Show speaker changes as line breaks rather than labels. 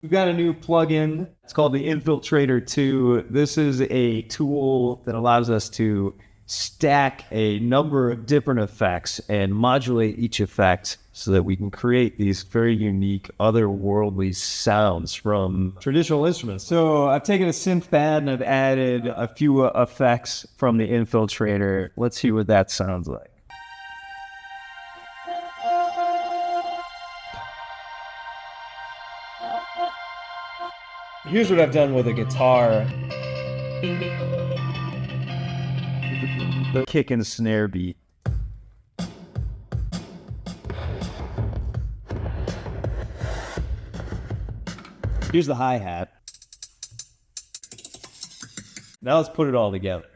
We've got a new plugin. It's called the Infiltrator 2. This is a tool that allows us to stack a number of different effects and modulate each effect so that we can create these very unique, otherworldly sounds from traditional instruments. So I've taken a synth pad and I've added a few effects from the Infiltrator. Let's see what that sounds like. Here's what I've done with a guitar. The kick and snare beat. Here's the hi-hat. Now let's put it all together.